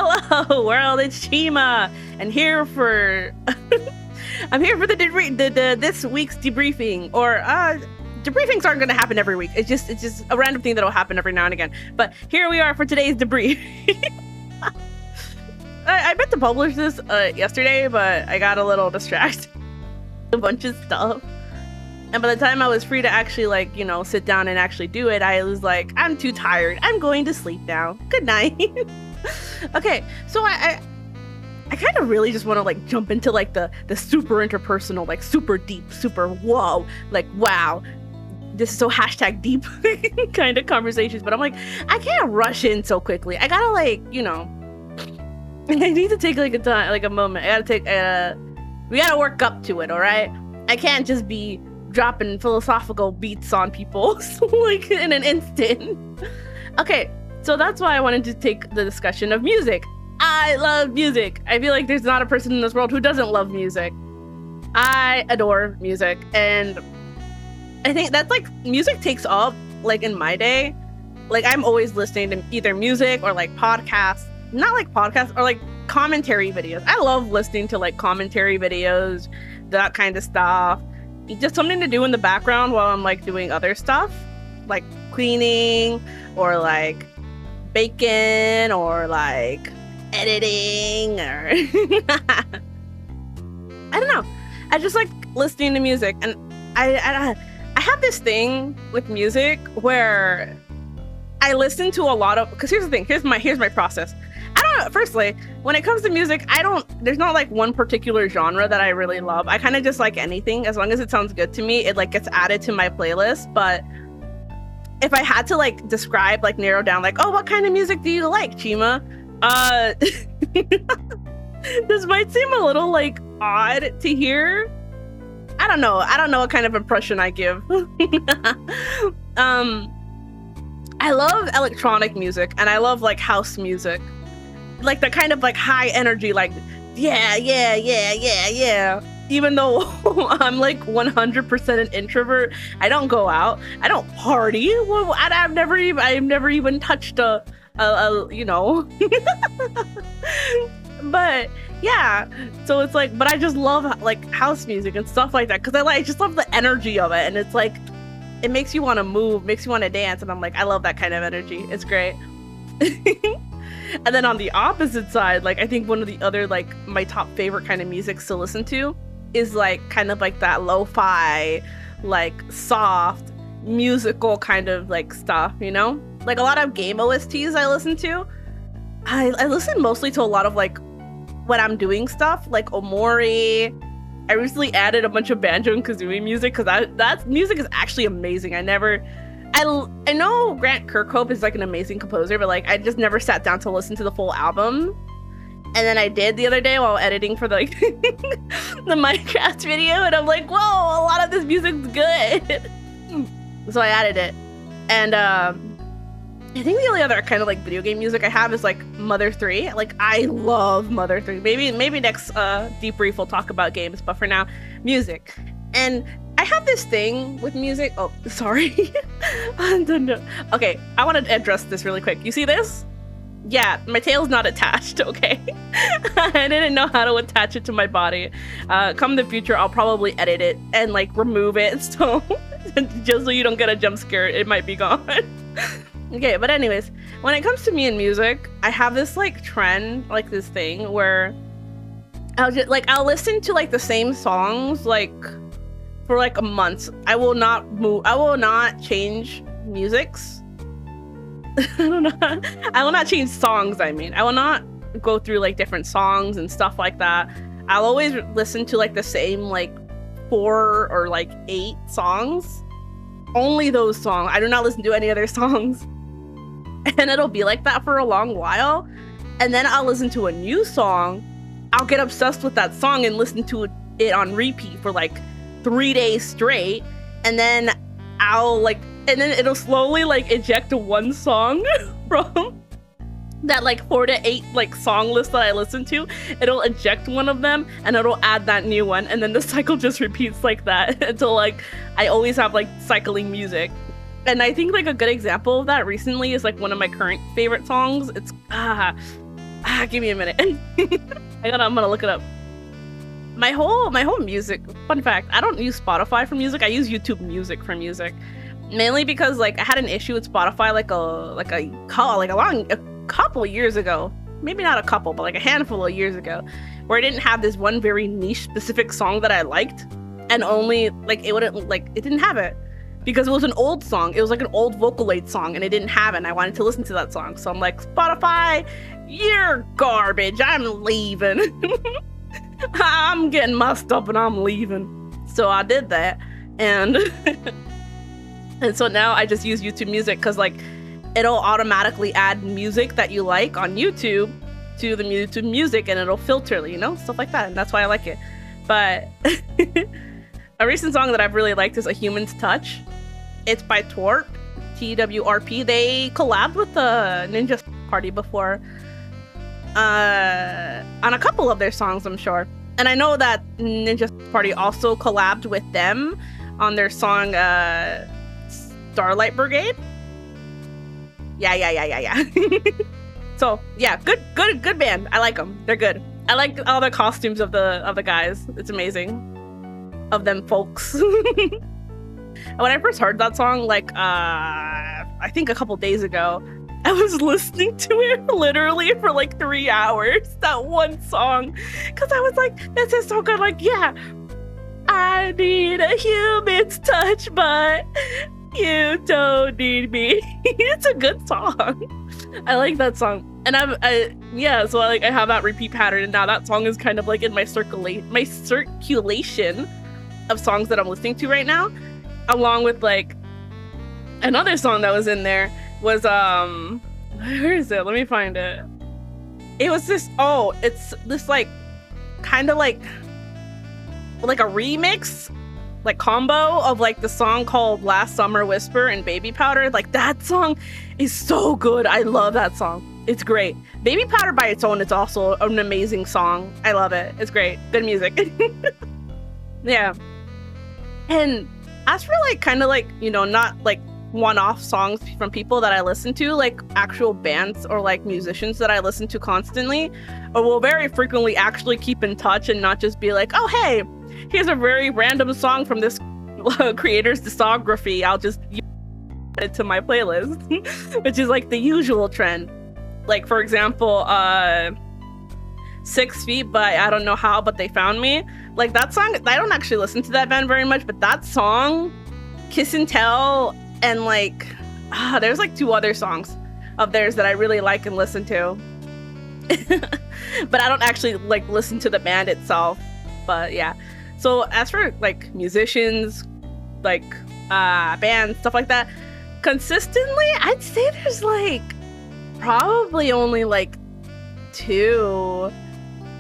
Hello world, it's CHIMA, and here for I'm here for the this week's debriefing. Or debriefings aren't going to happen every week. It's just a random thing that'll happen every now and again. But here we are for today's debrief. I meant to publish this yesterday, but I got a little distracted. A bunch of stuff. And by the time I was free to actually, sit down and actually do it, I was like, I'm too tired. I'm going to sleep now. Good night. Okay, so I kind of really just want to jump into the super interpersonal, super deep, super whoa, wow, this is so hashtag deep kind of conversations. But I'm like, I can't rush in so quickly. I gotta I need to take a time, a moment. I gotta take we gotta work up to it. All right, I can't just be dropping philosophical beats on people in an instant. Okay, so that's why I wanted to take the discussion of music. I love music. I feel like there's not a person in this world who doesn't love music. I adore music, and I think that's music takes up in my day. I'm always listening to either music or podcasts, not podcasts or commentary videos. I love listening to commentary videos, that kind of stuff. Just something to do in the background while I'm doing other stuff, like cleaning or baking or editing or I don't know. I just like listening to music, and I have this thing with music where I listen to a lot of, because here's the thing, here's my process. I don't know, firstly, when it comes to music, there's not one particular genre that I really love. I kind of just like anything, as long as it sounds good to me, it gets added to my playlist. But if I had to describe, narrow down, oh, what kind of music do you like, CHIMA? This might seem a little odd to hear. I don't know what kind of impression I give. I love electronic music, and I love house music, the kind of high energy, yeah. Even though I'm 100% an introvert, I don't go out, I don't party. Well, I've never even touched a but yeah, so it's but I just love house music and stuff like that, because I just love the energy of it, and it's it makes you want to move, makes you want to dance, and I'm I love that kind of energy. It's great. And then on the opposite side, I think one of the other my top favorite kind of music to listen to is kind of that lo-fi, soft musical kind of stuff, a lot of game OSTs I listen to. I listen mostly to a lot of when I'm doing stuff, Omori. I recently added a bunch of banjo and kazooie music, because that music is actually amazing. I know Grant Kirkhope is an amazing composer, but I just never sat down to listen to the full album. And then I did the other day while editing for the Minecraft video, and I'm whoa, a lot of this music's good. So I added it. And I think the only other kind of video game music I have is Mother 3. I love Mother 3. Maybe next debrief we'll talk about games, but for now, music. And I have this thing with music. Oh, sorry. Okay, I want to address this really quick. You see this? Yeah, my tail's not attached, okay? I didn't know how to attach it to my body. Come the future, I'll probably edit it and remove it, so just so you don't get a jump scare, it might be gone. Okay, but anyways, when it comes to me and music, I have this trend, this thing where I'll just I'll listen to the same songs for a month. I will not change musics. I don't know. I will not change songs. I will not go through different songs and stuff like that. I'll always listen to the same 4 or 8 songs. Only those songs. I do not listen to any other songs. And it'll be like that for a long while. And then I'll listen to a new song. I'll get obsessed with that song and listen to it on repeat for 3 days straight. And then and then it'll slowly eject one song from that 4 to 8 song list that I listen to. It'll eject one of them and it'll add that new one, and then the cycle just repeats like that until I always have cycling music. And I think a good example of that recently is one of my current favorite songs. It's Give me a minute. I'm gonna look it up. My whole music, fun fact, I don't use Spotify for music. I use YouTube Music for music. Mainly because like I had an issue with Spotify like a couple years ago. Maybe not a couple, but like a handful of years ago, where I didn't have this one very niche specific song that I liked, and only like it didn't have it because it was an old song. It was like an old Vocaloid song, and it didn't have it. And I wanted to listen to that song, so I'm like, Spotify, you're garbage. I'm leaving. I'm getting my stuff and I'm leaving. So I did that, and and so now I just use YouTube Music because like it'll automatically add music that you like on YouTube to the YouTube Music, and it'll filter, you know, stuff like that, and that's why I like it. But a recent song that I've really liked is A Human's Touch. It's by Twerp, TWRP. They collabed with the Ninja Party before on a couple of their songs, I'm sure. And I know that Ninja Party also collabed with them on their song Starlight Brigade. Yeah. So yeah, good band. I like them. They're good. I like all the costumes of the guys. It's amazing. Of them folks. When I first heard that song, like I think a couple days ago, I was listening to it literally for like 3 hours, that one song, because I was like, this is so good. Like, yeah, I need a human's touch, but you don't need me. It's a good song. I like that song. And so I have that repeat pattern, and now that song is kind of like in my circulation of songs that I'm listening to right now, along with like another song that was in there was where is it? Let me find it. It was this it's this like kind of like a remix like combo of like the song called Last Summer Whisper and Baby Powder. Like that song is so good. I love that song. It's great. Baby Powder by its own, it's also an amazing song. I love it. It's great. Good music. Yeah. And as for like kind of like, you know, not like one-off songs from people that I listen to, like actual bands or like musicians that I listen to constantly, or will very frequently actually keep in touch and not just be like, oh hey, here's a very random song from this creator's discography, I'll just add it to my playlist. Which is like the usual trend. Like for example, 6 Feet by I Don't Know How But They Found Me. Like that song, I don't actually listen to that band very much, but that song, Kiss and Tell, and like there's like 2 other songs of theirs that I really like and listen to. But I don't actually like listen to the band itself. But yeah. So as for like musicians, like bands, stuff like that, consistently, I'd say there's like probably only like 2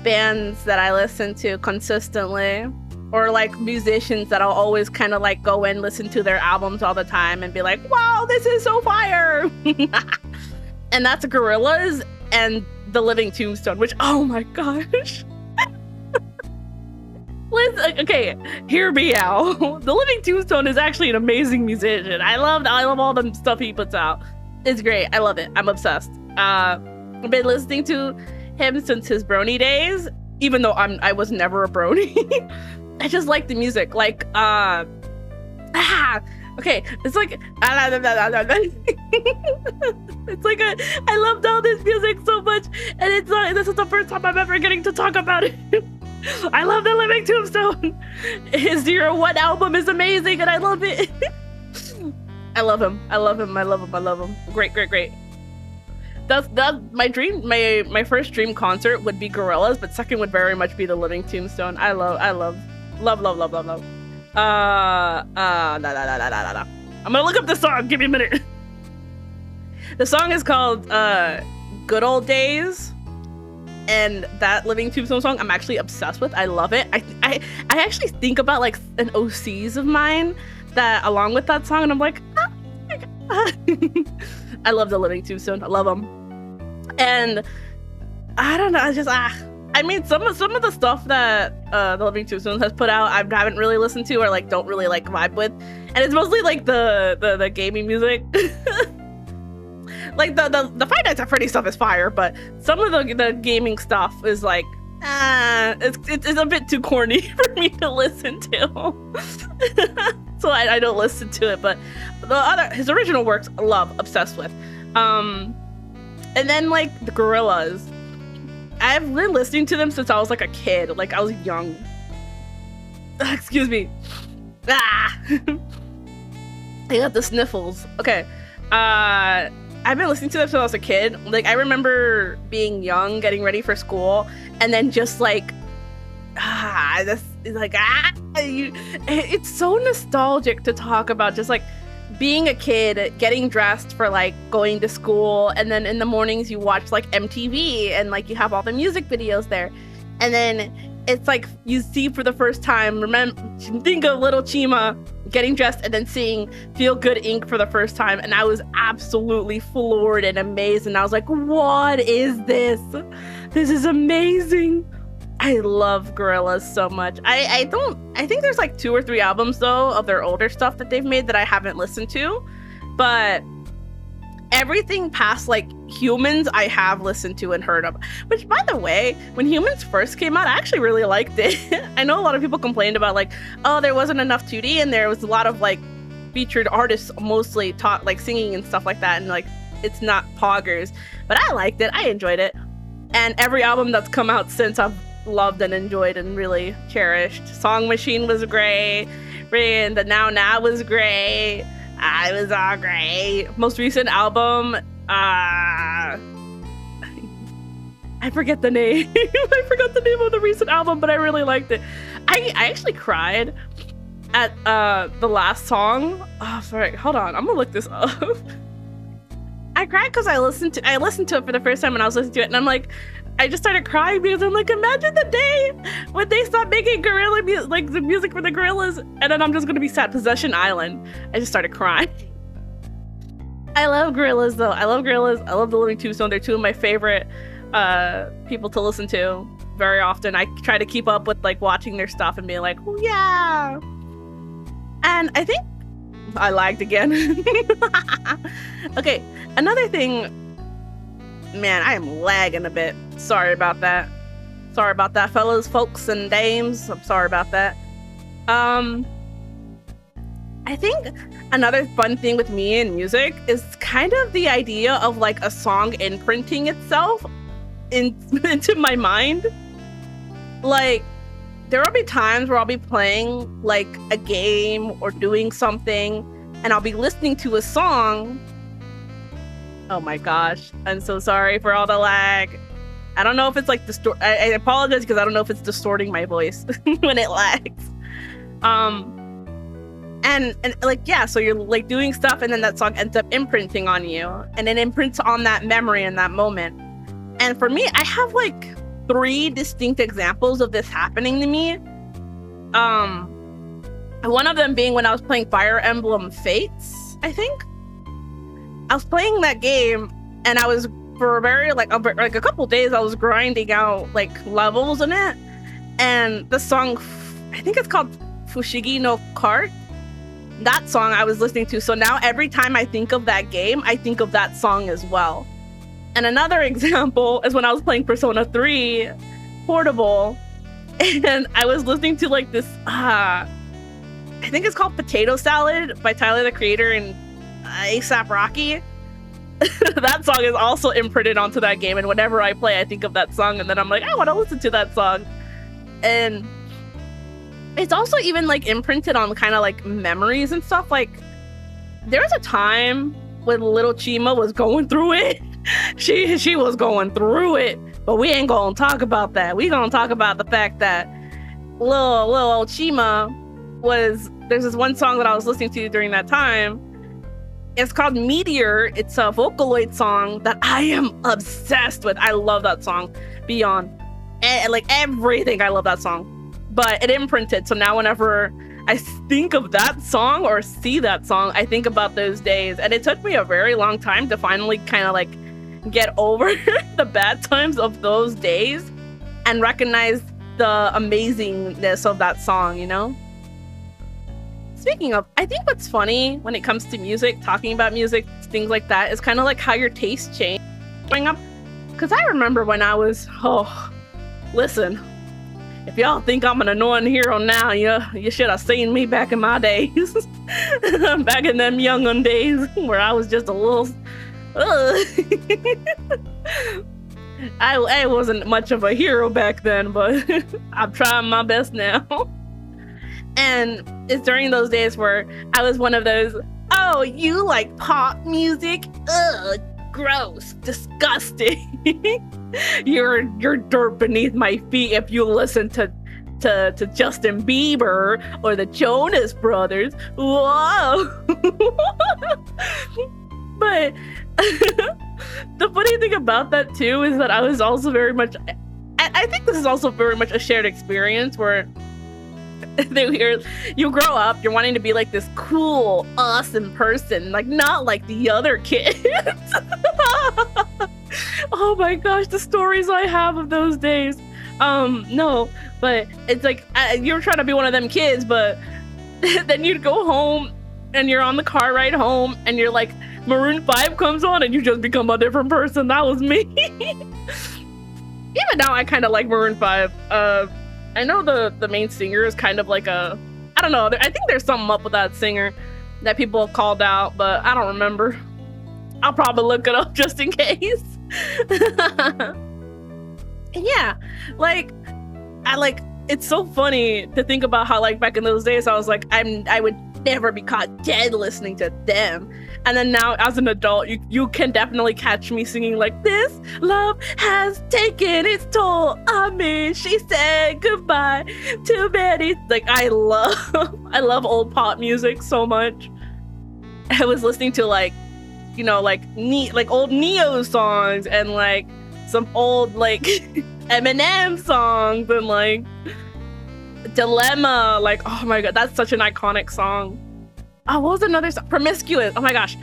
bands that I listen to consistently, or like musicians that I'll always kind of like go and listen to their albums all the time and be like, wow, this is so fire. And that's Gorillaz and The Living Tombstone, which, oh my gosh. Okay, hear me out. The Living Tombstone is actually an amazing musician. I love all the stuff he puts out. It's great. I love it. I'm obsessed. I've been listening to him since his brony days, even though I was never a brony. I just like the music. Like, okay, it's like, it's like I loved all this music so much, and this is the first time I'm ever getting to talk about it. I love The Living Tombstone. His 01 album is amazing, and I love it. I love him. Great. That's my dream. My first dream concert would be Gorillaz, but second would very much be The Living Tombstone. I love. I'm gonna look up the song. Give me a minute. The song is called Good Old Days, and that Living Tombstone song I'm actually obsessed with. I love it. I actually think about like an OCs of mine that along with that song, and I'm like, oh my God. I love The Living Tombstone. I love them. And I don't know, I just I mean, some of the stuff that The Living Tombstone has put out, I haven't really listened to or like don't really like vibe with, and it's mostly like the gaming music. Like the Five Nights at Freddy's stuff is fire, but some of the gaming stuff is like, it's a bit too corny for me to listen to. So I don't listen to it, but his original works, I love, obsessed with. And then like the Gorillaz, I've been listening to them since I was like a kid, like I was young. Excuse me. I got the sniffles. Okay. I've been listening to them since I was a kid. Like I remember being young, getting ready for school, and then just like, it's so nostalgic to talk about just like being a kid, getting dressed for like going to school, and then in the mornings you watch like MTV and like you have all the music videos there, and then it's like you see for the first time, think of little CHIMA getting dressed and then seeing Feel Good Inc. for the first time, and I was absolutely floored and amazed, and I was like, what is this? This is amazing. I love Gorillaz so much. I think there's like 2 or 3 albums though of their older stuff that they've made that I haven't listened to, but everything past like Humans I have listened to and heard of. Which, by the way, when Humans first came out, I actually really liked it. I know a lot of people complained about like, oh, there wasn't enough 2D and there was a lot of like featured artists mostly taught like singing and stuff like that, and like it's not poggers, but I liked it. I enjoyed it, and every album that's come out since I've loved and enjoyed and really cherished. Song Machine was great, and the Now was great. It was all great. Most recent album, I forget the name. I forgot the name of the recent album, but I really liked it. I actually cried at the last song. Oh, sorry. Hold on. I'm gonna look this up. I cried because I listened to it for the first time when I was listening to it, and I'm like, I just started crying because I'm like, imagine the day when they stop making gorilla music, like the music for the Gorillaz, and then I'm just gonna be sat Possession Island. I just started crying. I love Gorillaz though. I love Gorillaz. I love the Living Tombstone. They're 2 of my favorite people to listen to very often. I try to keep up with like watching their stuff and being like, oh yeah. And I think I lagged again. Okay, another thing. Man, I am lagging a bit. Sorry about that. Sorry about that, fellas, folks, and dames. I'm sorry about that. I think another fun thing with me in music is kind of the idea of like a song imprinting itself into my mind. Like, there will be times where I'll be playing like a game or doing something, and I'll be listening to a song. Oh my gosh, I'm so sorry for all the lag. I don't know if it's like I apologize because I don't know if it's distorting my voice when it lags. And like, yeah, so you're like doing stuff and then that song ends up imprinting on you, and it imprints on that memory in that moment. And for me, I have like 3 distinct examples of this happening to me. One of them being when I was playing Fire Emblem Fates, I think. I was playing that game, and I was for a very like a couple days I was grinding out like levels in it, and the song, I think it's called Fushigi no Cart, that song I was listening to. So now every time I think of that game, I think of that song as well. And another example is when I was playing Persona 3 Portable, and I was listening to like this I think it's called Potato Salad by Tyler the Creator and A$AP Rocky. That song is also imprinted onto that game, and whenever I play I think of that song, and then I'm like, I want to listen to that song. And it's also even like imprinted on kind of like memories and stuff. Like, there was a time when little CHIMA was going through it. She was going through it, but we ain't gonna talk about that. We gonna talk about the fact that little old CHIMA there's this one song that I was listening to during that time. It's called Meteor. It's a Vocaloid song that I am obsessed with. I love that song beyond like everything. I love that song. But it imprinted. So now whenever I think of that song or see that song, I think about those days. And it took me a very long time to finally kind of like get over the bad times of those days and recognize the amazingness of that song, you know? Speaking of, I think what's funny when it comes to music, talking about music, things like that, is kind of like how your tastes change growing up. Because I remember when I was, listen, if y'all think I'm an annoying hero now, you should have seen me back in my days. Back in them young'un days where I was just a little... I wasn't much of a hero back then, but I'm trying my best now. And it's during those days where I was one of those, oh, you like pop music? Ugh, gross, disgusting. You're dirt beneath my feet if you listen to Justin Bieber or the Jonas Brothers. Whoa. But the funny thing about that too is that I was also very much, I think this is also very much a shared experience where you grow up, you're wanting to be like this cool, awesome person, like not like the other kids. Oh my gosh, the stories I have of those days. No, but it's like you're trying to be one of them kids, but then you'd go home and you're on the car ride home and you're like, Maroon 5 comes on and you just become a different person. That was me. Even now, I kind of like Maroon 5. I know the main singer is kind of like I don't know. I think there's something up with that singer that people called out, but I don't remember. I'll probably look it up just in case. And yeah, it's so funny to think about how like back in those days, I was like, I would never be caught dead listening to them. And then now as an adult, you can definitely catch me singing like, this love has taken its toll on me. She said goodbye to many. Like I love old pop music so much. I was listening to like old Neo songs and like some old like Eminem songs and like Dilemma. Like, oh my god, that's such an iconic song. Oh, what was another song? Promiscuous. Oh my gosh,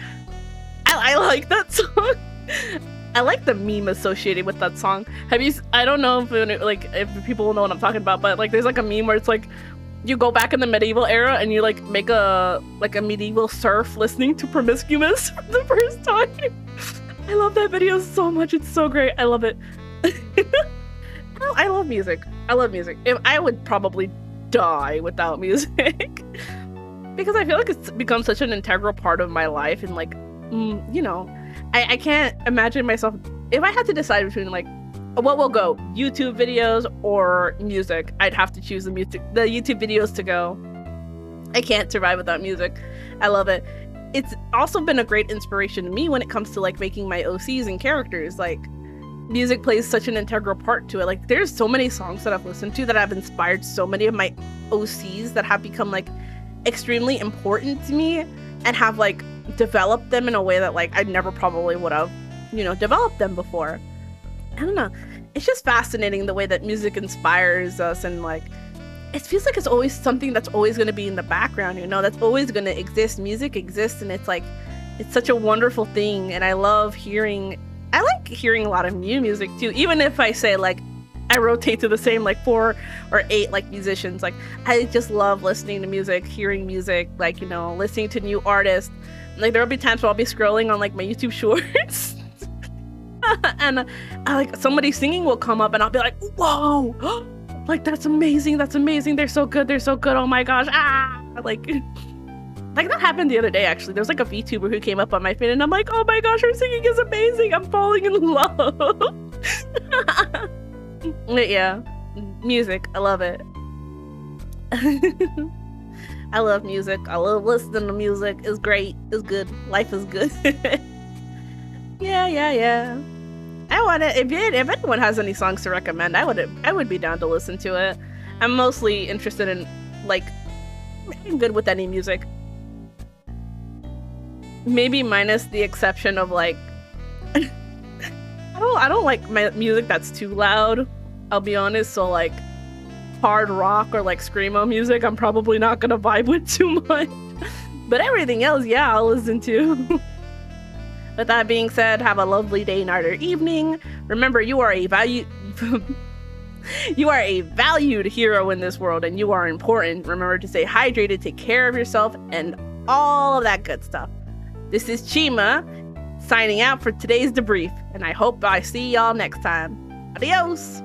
I like that song. I like the meme associated with that song. I don't know if people will know what I'm talking about, but like there's like a meme where it's like you go back in the medieval era and you like make a medieval serf listening to Promiscuous for the first time. I love that video so much. It's so great. I love it. I love music. I love music. I would probably die without music because I feel like it's become such an integral part of my life. And like, I can't imagine myself if I had to decide between like what will go, YouTube videos or music. I'd have to choose the YouTube videos to go. I can't survive without music. I love it. It's also been a great inspiration to me when it comes to like making my OCs and characters. Like music plays such an integral part to it. Like there's so many songs that I've listened to that have inspired so many of my OCs that have become like extremely important to me and have like developed them in a way that like I never probably would have, developed them before. I don't know. It's just fascinating the way that music inspires us, and like it feels like it's always something that's always going to be in the background, that's always going to exist. Music exists, and it's like it's such a wonderful thing. And I like hearing a lot of new music too, even if I say like I rotate to the same like 4 or 8 like musicians. Like I just love listening to music, hearing music, like listening to new artists. Like there'll be times where I'll be scrolling on like my YouTube shorts and I like somebody singing will come up and I'll be like, whoa, like that's amazing, they're so good, oh my gosh, like that happened the other day. Actually, there's like a VTuber who came up on my feed and I'm like, oh my gosh, her singing is amazing, I'm falling in love. But yeah, music, I love it. I love music. I love listening to music. It's great. It's good. Life is good. Yeah. I want to. If anyone has any songs to recommend, I would be down to listen to it. I'm mostly interested in like, I'm good with any music. Maybe minus the exception of like, I don't like my music that's too loud. I'll be honest. So like, hard rock or like screamo music, I'm probably not gonna vibe with too much. But everything else, yeah, I'll listen to. With that being said, have a lovely day, night, or evening. Remember, you are a You are a valued hero in this world, and you are important. Remember to stay hydrated, take care of yourself, and all of that good stuff. This is CHIMA signing out for today's debrief, and I hope I see y'all next time. Adios!